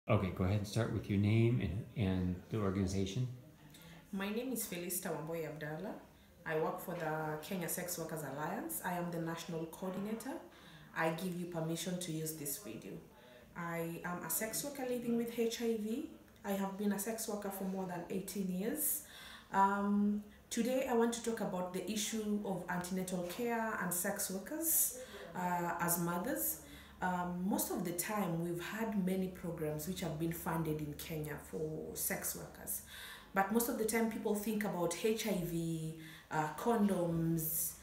Okay, go ahead and start with your name and the organization. My name is Phelister Abdalla. I work for the Kenya Sex Workers Alliance. I am the national coordinator. I give you permission to use this video. I am a sex worker living with HIV. I have been a sex worker for more than 18 years. Today I want to talk about the issue of antenatal care and sex workers as mothers. Most of the time we've had many programs which have been funded in Kenya for sex workers. But most of the time people think about HIV, condoms,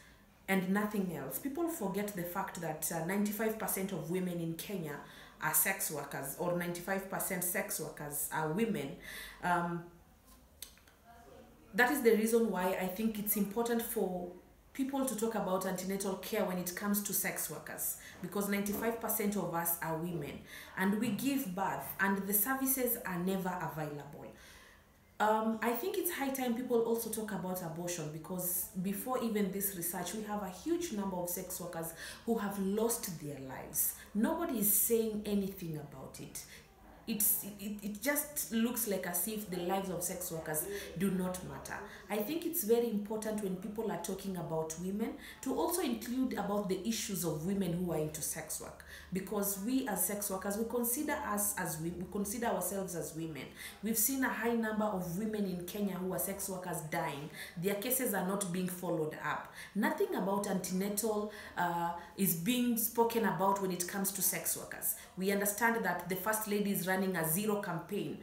and nothing else. People forget the fact that 95% of women in Kenya are sex workers, or 95% sex workers are women. That is the reason why I think it's important for people to talk about antenatal care when it comes to sex workers, because 95% of us are women and we give birth and the services are never available. I think it's high time people also talk about abortion, because before even this research, we have a huge number of sex workers who have lost their lives. Nobody is saying anything about it. It just looks like as if the lives of sex workers do not matter. I think it's very important when people are talking about women to also include about the issues of women who are into sex work, because we as sex workers, we consider ourselves as women. We've seen a high number of women in Kenya who are sex workers dying. Their cases are not being followed up. Nothing about antenatal is being spoken about when it comes to sex workers. We understand that the First Lady is running a zero campaign,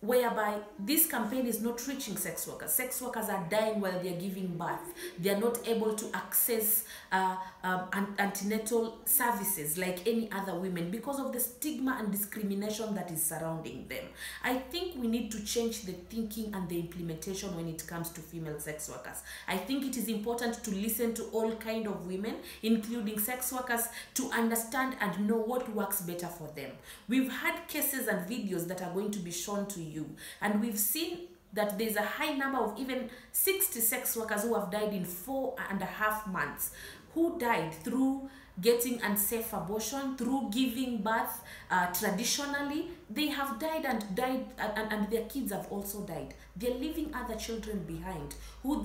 whereby this campaign is not reaching sex workers. Sex workers are dying while they are giving birth. They are not able to access antenatal services like any other women because of the stigma and discrimination that is surrounding them. I think we need to change the thinking and the implementation when it comes to female sex workers. I think it is important to listen to all kinds of women, including sex workers, to understand and know what works better for them. We've had cases and videos that are going to be shown to you, and we've seen that there's a high number of even 60 sex workers who have died in 4.5 months, who died through getting unsafe abortion, through giving birth traditionally. They have died and their kids have also died. They're leaving other children behind who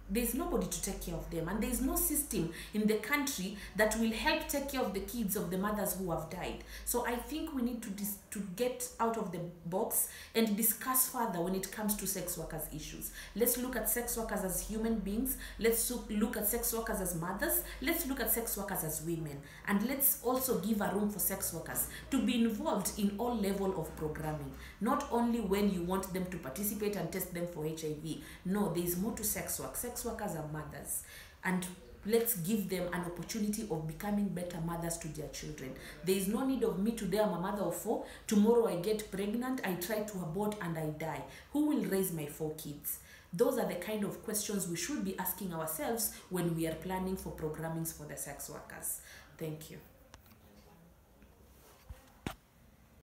there's nobody to take care of them, and there's no system in the country that will help take care of the kids of the mothers who have died. So I think we need to get out of the box and discuss further when it comes to sex workers issues. Let's look at sex workers as human beings. Let's look at sex workers as mothers. Let's look at sex workers as women, and let's also give a room for sex workers to be involved in all level of programming, not only when you want them to participate and test them for HIV. No, there is more to sex work. Sex workers are mothers, and let's give them an opportunity of becoming better mothers to their children. There is no need of me today, I'm a mother of 4. Tomorrow I get pregnant, I try to abort and I die. Who will raise my 4 kids? Those are the kind of questions we should be asking ourselves when we are planning for programmings for the sex workers. Thank you.